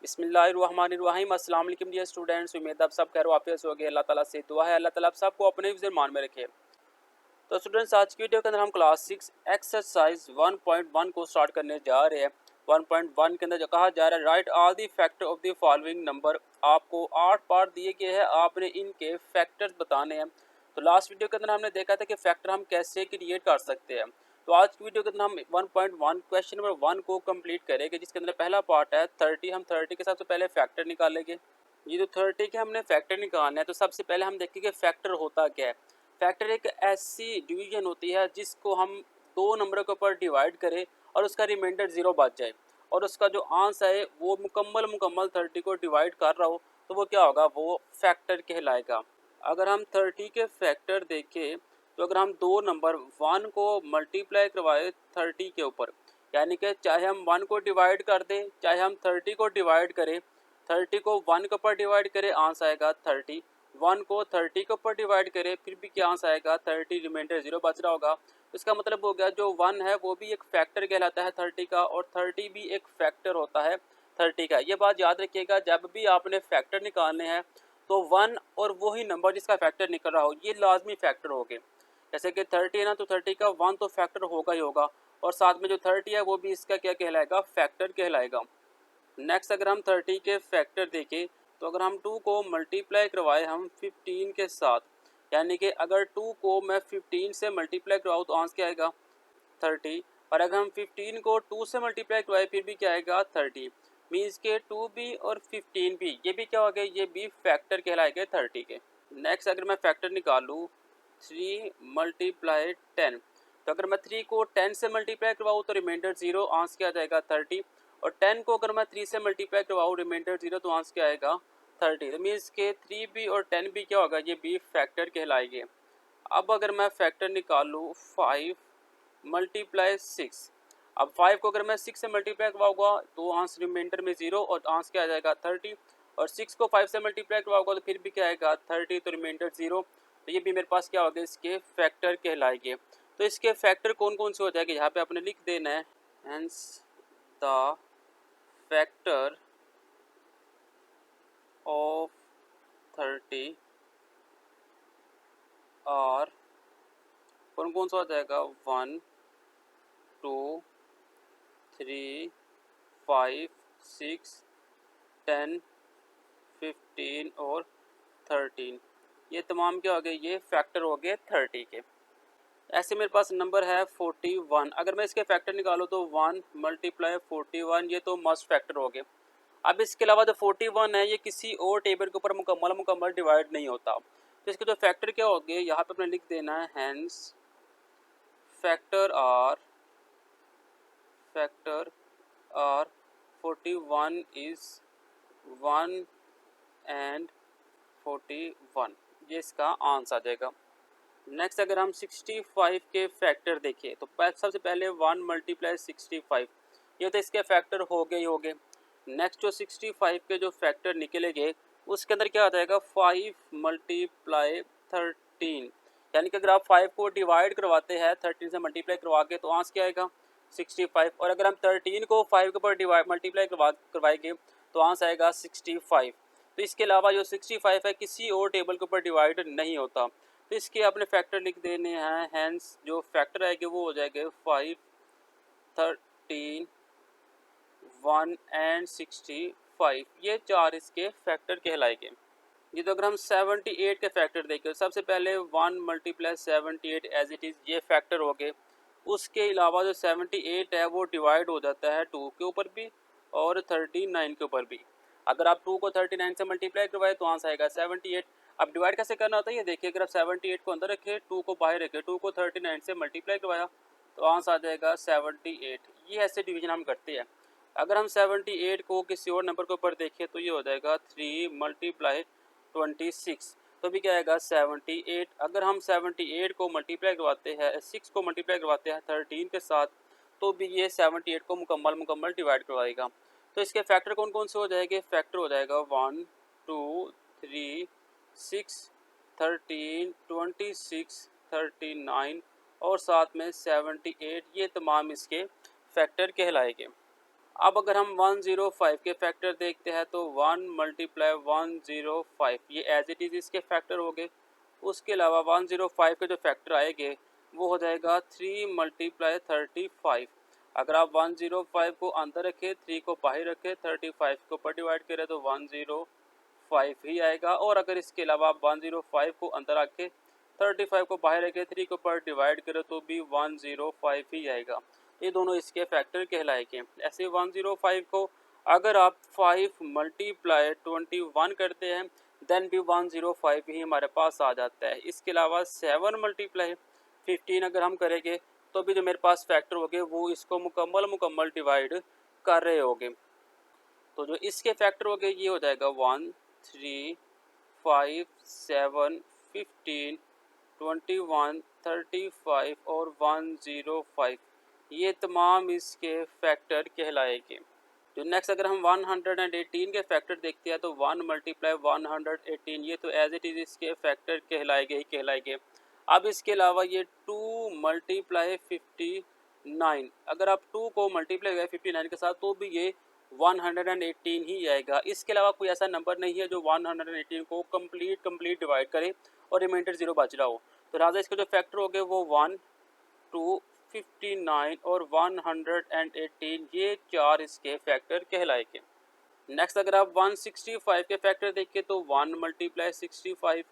बिस्मिल्लाहिर्रहमानिर्रहीम। अस्सलाम वालेकुम डियर स्टूडेंट्स, उम्मीद आप सब खैर वाफियत होगे। अल्लाह ताला से दुआ है अल्लाह ताला आप सबको अपने हिफ्ज़ मान में रखे। तो स्टूडेंट्स, आज की वीडियो के अंदर हम क्लास 6 एक्सरसाइज 1.1 को स्टार्ट करने जा रहे हैं। 1.1 के अंदर जो कहा जा रहा है, right all the factor of the following number. आपको 8 पार्ट दिए गए हैं, आपने इनके फैक्टर्स बताने हैं। तो लास्ट वीडियो के अंदर हमने देखा था कि फैक्टर हम कैसे क्रिएट कर सकते हैं। तो आज की वीडियो के अंदर हम 1.1 क्वेश्चन नंबर 1 को कंप्लीट करेंगे, जिसके अंदर पहला पार्ट है 30। हम 30 के सबसे पहले फैक्टर निकालेंगे। ये जो 30 के हमने फैक्टर निकालना है, तो सबसे पहले हम देखेंगे फैक्टर होता क्या है। फैक्टर एक ऐसी डिवीजन होती है जिसको हम दो नंबरों के ऊपर डिवाइड करें और उसका रिमाइंडर 0 बच जाए, और उसका जो आंसर है वो मुकम्मल 30 को डिवाइड कर रहा हो, तो वो क्या होगा, वो फैक्टर कहलाएगा। अगर हम 30 के फैक्टर देखें, तो अगर हम दो नंबर 1 को मल्टीप्लाई करवाए 30 के ऊपर, यानी कि चाहे हम 1 को डिवाइड कर दें, चाहे हम 30 को डिवाइड करें, 30 को 1 के ऊपर डिवाइड करें आंसर आएगा 30, 1 को 30 के ऊपर डिवाइड करें फिर भी क्या आंसर आएगा 30, रिमाइंडर 0 बच रहा होगा। इसका मतलब हो गया जो 1 है वो भी एक फैक्टर कहलाता है 30 का, और 30 भी एक फैक्टर होता है 30 का। ये बात याद रखिएगा, जब भी आपने फैक्टर निकालने हैं तो 1 और वही नंबर जिसका फैक्टर निकल रहा हो ये लाजमी फैक्टर हो गए। जैसे कि 30 है ना, तो 30 का 1 तो फैक्टर होगा ही होगा, और साथ में जो 30 है वो भी इसका क्या कहलाएगा, फैक्टर कहलाएगा। नेक्स्ट अगर हम 30 के फैक्टर देखें, तो अगर हम 2 को मल्टीप्लाई करवाए हम 15 के साथ, यानी कि अगर 2 को मैं 15 से मल्टीप्लाई करवाऊँ तो आंसर क्या आएगा 30, और अगर हम 15 को 2 से मल्टीप्लाई करवाए फिर भी क्या आएगा 30। मीन्स के 2 भी और 15 भी, ये भी क्या हो गए, ये भी फैक्टर कहलाएंगे 30 के। नेक्स्ट अगर मैं फैक्टर निकालूँ 3 मल्टीप्लाई 10, तो अगर मैं 3 को 10 से मल्टीप्लाई करवाऊँ तो रिमाइंडर 0, आंसर क्या आ जाएगा 30, और 10 को अगर मैं 3 से मल्टीप्लाई करवाऊँ रिमाइंडर 0 तो आंसर क्या आएगा 30। तो मीन्स के 3 भी और 10 भी क्या होगा, ये भी फैक्टर कहलाएंगे। अब अगर मैं फैक्टर निकालूँ 5 मल्टीप्लाई 6, अब 5 को अगर मैं 6 से मल्टीप्लाई करवाऊँगा तो आंसर रिमाइंडर में 0 और आंसर क्या आ जाएगा 30, और 6 को 5 से मल्टीप्लाई करवाऊँगा तो फिर भी क्या आएगा 30, तो रिमाइंडर 0। तो ये भी मेरे पास क्या होगा, इसके फैक्टर कहलाएंगे। तो इसके फैक्टर कौन कौन से हो जाएंगे, यहाँ पे आपने लिख देना है, हेंस द फैक्टर ऑफ 30 और कौन कौन सा हो जाएगा 1 2 3 5 6 10 15 और 13, ये तमाम क्या हो गए, ये फैक्टर हो गए 30 के। ऐसे मेरे पास नंबर है 41, अगर मैं इसके फैक्टर निकालूँ तो 1 मल्टीप्लाई 41, ये तो मस्ट फैक्टर हो गए। अब इसके अलावा जो 41 है ये किसी और टेबल के ऊपर मुकम्मल डिवाइड नहीं होता, तो इसके जो फैक्टर क्या हो गए यहाँ पे अपने लिख देना है, hence factor R 41 is 1 and 41, ये इसका आंसर आ जाएगा। नेक्स्ट अगर हम 65 के फैक्टर देखें, तो सबसे पहले 1 मल्टीप्लाई 65, ये तो इसके फैक्टर हो गए ही हो गए। नेक्स्ट जो 65 के जो फैक्टर निकलेंगे उसके अंदर क्या आ जाएगा 5 मल्टीप्लाई 13, यानी कि अगर आप 5 को डिवाइड करवाते हैं 13 से मल्टीप्लाई करवा के तो आंसर क्या आएगा 65, और अगर हम 13 को 5 के ऊपर डिवाइड मल्टीप्लाई करवाएंगे तो आंसर आएगा 65। तो इसके अलावा जो 65 है किसी और टेबल के ऊपर डिवाइड नहीं होता, तो इसके अपने फैक्टर लिख देने हैं, हैंस जो फैक्टर आएंगे वो हो जाएंगे 5 13 1 एंड 65, ये चार इसके फैक्टर कहलाएंगे। ये तो अगर हम 78 के फैक्टर देखें, सबसे पहले 1 मल्टीप्लाई 78 एज इट इज़, ये फैक्टर हो गए। उसके अलावा जो 78 है वो डिवाइड हो जाता है 2 के ऊपर भी और 39 के ऊपर भी। अगर आप 2 को 39 से मल्टीप्लाई करवाए तो आंसर आएगा 78। अब डिवाइड कैसे करना होता है ये देखिए, अगर आप 78 को अंदर रखें 2 को बाहर रखें, 2 को 39 से मल्टीप्लाई करवाया तो आंसर आ जाएगा 78। ये ऐसे डिवीजन हम करते हैं। अगर हम 78 को किसी और नंबर के ऊपर देखें तो ये हो जाएगा 3 मल्टीप्लाई 26, तो भी क्या आएगा 78। अगर हम 78 को मल्टीप्लाई करवाते हैं 6 को मल्टीप्लाई करवाते हैं 13 के साथ, तो भी ये 78 को मुकम्मल डिवाइड करवाएगा। तो इसके फैक्टर कौन कौन से हो जाएंगे, फैक्टर हो जाएगा 1 2 3 6 13 26 39 और साथ में 78, ये तमाम इसके फैक्टर कहलाएंगे। अब अगर हम 105 के फैक्टर देखते हैं तो 1 मल्टीप्लाई 105 ये एज इट इज़ इसके फैक्टर हो गए। उसके अलावा 105 के जो फैक्टर आएंगे वो हो जाएगा 3 मल्टीप्लाई 35। अगर आप 105 को अंदर रखें, 3 को बाहर रखें, 35 को ऊपर डिवाइड करें तो 105 ही आएगा। और अगर इसके अलावा आप 105 को अंदर रखें, 35 को बाहर रखें, 3 को ऊपर डिवाइड करें तो भी 105 ही आएगा। ये दोनों इसके फैक्टर कहलाएंगे। ऐसे 105 को अगर आप 5 मल्टीप्लाई 21 करते हैं देन भी 105 ही हमारे पास आ जाता है। इसके अलावा 7 मल्टीप्लाई 15 अगर हम करेंगे तो भी जो मेरे पास फैक्टर होंगे वो इसको मुकम्मल डिवाइड कर रहे होंगे। तो जो इसके फैक्टर होंगे ये हो जाएगा 1 3 5 7 15 21 35 और 105 ये तमाम इसके फैक्टर कहलाएंगे। तो नेक्स्ट अगर हम 118 के फैक्टर देखते हैं तो 1 मल्टीप्लाई 118 ये तो एज इट इज़ इसके फैक्टर कहलाएंगे ही कहलाएंगे। अब इसके अलावा ये 2 मल्टीप्लाई 59, अगर आप 2 को मल्टीप्लाई करें 59 के साथ तो भी ये 118 ही आएगा। इसके अलावा कोई ऐसा नंबर नहीं है जो 118 को कंप्लीट डिवाइड करे और रिमाइंडर 0 बच रहा हो। तो लिहाजा इसके जो फैक्टर हो गए वो 1 2 59 और 118 ये चार इसके फैक्टर कहलाएंगे। नेक्स्ट अगर आप 165 के फैक्टर देखें तो 1 मल्टीप्लाई 65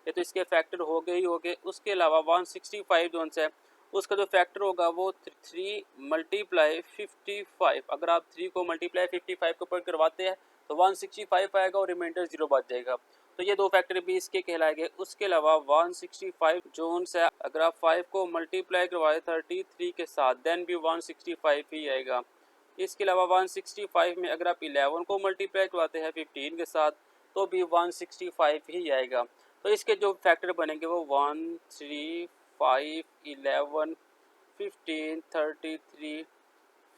ये तो इसके फैक्टर हो गए ही हो गए। उसके अलावा 165 जो है उसका जो फैक्टर होगा वो 3 मल्टीप्लाई 55। अगर आप 3 को मल्टीप्लाई 55 के ऊपर करवाते हैं तो 165 आएगा और रिमाइंडर 0 बच जाएगा। तो ये दो फैक्टर भी इसके कहलाएंगे। उसके अलावा 165 जोन से अगर आप 5 को मल्टीप्लाई करवाए 33 के साथ देन भी 165 ही आएगा। इसके अलावा 165 में अगर आप 11 को मल्टीप्लाई करवाते हैं 15 के साथ तो भी 165 ही आएगा। तो इसके जो फैक्टर बनेंगे वो 1 3 5 11 15 33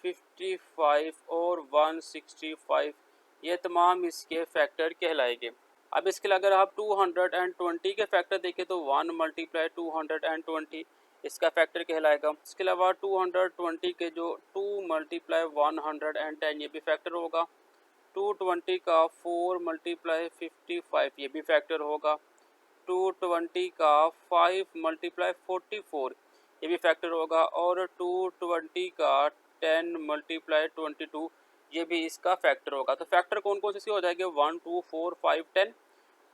55 और 165 ये तमाम इसके फैक्टर कहलाएंगे। अब इसके लिए अगर आप 220 के फैक्टर देखें तो 1 मल्टीप्लाई 220 इसका फैक्टर कहलाएगा। इसके अलावा 220 के जो 2 मल्टीप्लाई 110 ये भी फैक्टर होगा। 220 का 4 मल्टीप्लाई 55 ये भी फैक्टर होगा। 220 का 5 मल्टीप्लाई 44 ये भी फैक्टर होगा। और 220 का 10 मल्टीप्लाई 22 ये भी इसका फैक्टर होगा। तो फैक्टर कौन कौन से हो जाएंगे 1 2 4 5 10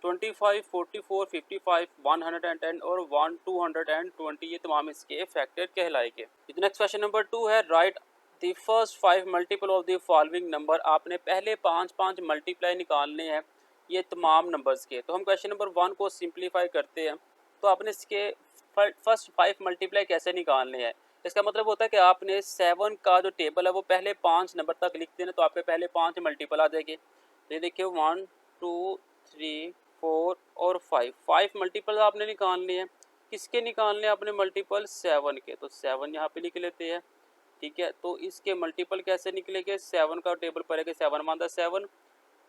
25 44 55 110 और 1 220 ये तमाम इसके फैक्टर कहलाएंगे। नेक्स्ट क्वेश्चन नंबर 2 है right the first 5 multiple of the following number. आपने पहले 5 मल्टीप्लाई निकालने हैं ये तमाम नंबर्स के। तो हम क्वेश्चन नंबर 1 को सिंप्लीफाई करते हैं। तो आपने इसके फर्स्ट 5 मल्टीप्लाई कैसे निकालने हैं। इसका मतलब होता है कि आपने 7 का जो टेबल है वो पहले 5 नंबर तक लिख देना तो आपके पहले 5 मल्टीपल आ जाएंगे। ये देखिए 1 2 3 4 और 5 मल्टीपल आपने निकालने हैं। किसके निकालने हैं आपने मल्टीपल 7 के। तो 7 यहाँ पे लिख लेते हैं। ठीक है, तो इसके मल्टीपल कैसे निकलेंगे 7 का टेबल पड़ेगा 7 वन 7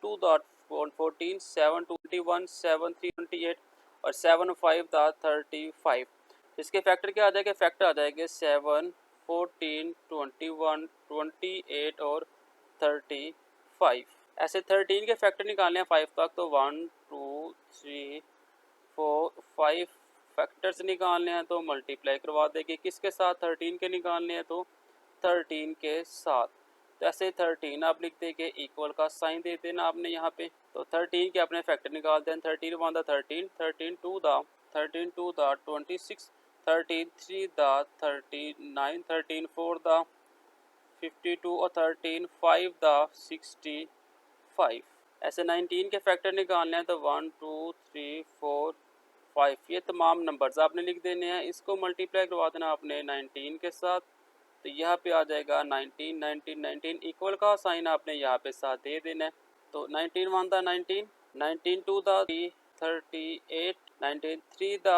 2 डॉट 14 7 21 7 3 28 और 7 5 35। इसके फैक्टर क्या आ जाएंगे फैक्टर आ जाएंगे 7 14 21 28 और 35। ऐसे 13 के फैक्टर निकालने हैं 5 तक तो 1 2 3 4 5 फैक्टर्स निकालने हैं तो मल्टीप्लाई करवा देंगे। किसके साथ 13 के निकालने हैं तो 13 के साथ। तो ऐसे 13 आप लिख देंगे इक्वल का साइन दे देना आपने यहाँ पे। तो 13 के अपने फैक्टर निकाल दें 13 1 द 13 13 2 द 26 13 3 द 39 13 4 द 52 और 13 5 द 65। ऐसे 19 के फैक्टर निकालने हैं तो 1 2 3 4 5 ये तमाम नंबर्स आपने लिख देने हैं। इसको मल्टीप्लाई करवा देना आपने 19 के साथ। तो यहाँ पे आ जाएगा 19 19 19 इक्वल का साइन आपने यहाँ पे साथ दे देना है। तो 19 1 द 19 19 2 द 38 19 3 द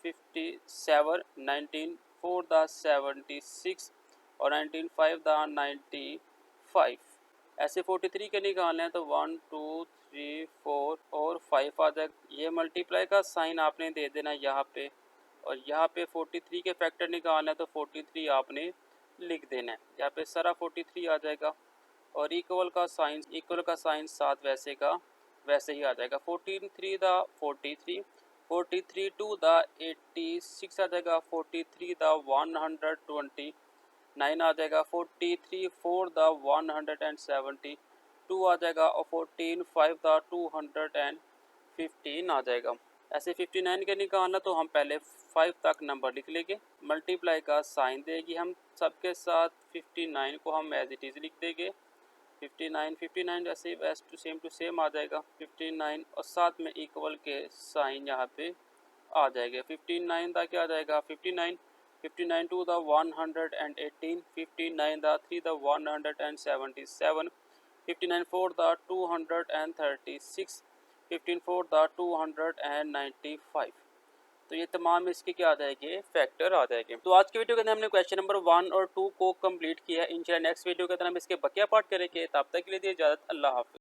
57 19 4 द 76 और 19 5 द 95। ऐसे 43 के निकालने हैं तो 1 2 3 4 और 5 आ जाएगा। ये मल्टीप्लाई का साइन आपने दे देना यहाँ पे और यहाँ पे 43 के फैक्टर निकालना है तो 43 आपने लिख देना है। यहाँ पे सारा 43 आ जाएगा और इक्वल का साइन साथ वैसे का वैसे ही आ जाएगा। 14 3 द 43, 43 2 द 86 आ जाएगा, 43 द 129 आ जाएगा, 43 4 द 172 आ जाएगा और 14 5 द 215 आ जाएगा। ऐसे 59 के निकालना तो हम पहले 5 तक नंबर लिख लेंगे, मल्टीप्लाई का साइन देगी हम सबके साथ, 59 को हम एज इट इज़ लिख देंगे। 59 जैसे सेम टू सेम आ जाएगा 59 और साथ में इक्वल के साइन यहाँ पे आ जाएगा। 59 दा क्या आ जाएगा 59, 59 two the 118, 59 the 3 the 177, 59 4 the 236, 15 4 the 295। तो ये तमाम इसके क्या आ जाएंगे फैक्टर आ जाएंगे। तो आज की वीडियो के अंदर हमने क्वेश्चन नंबर 1 और 2 को कंप्लीट किया। इंशाल्लाह नेक्स्ट वीडियो के अंदर हम इसके बकिया पार्ट करेंगे। तब तक के लिए दी इजाज़त, अल्लाह हाफ़िज़।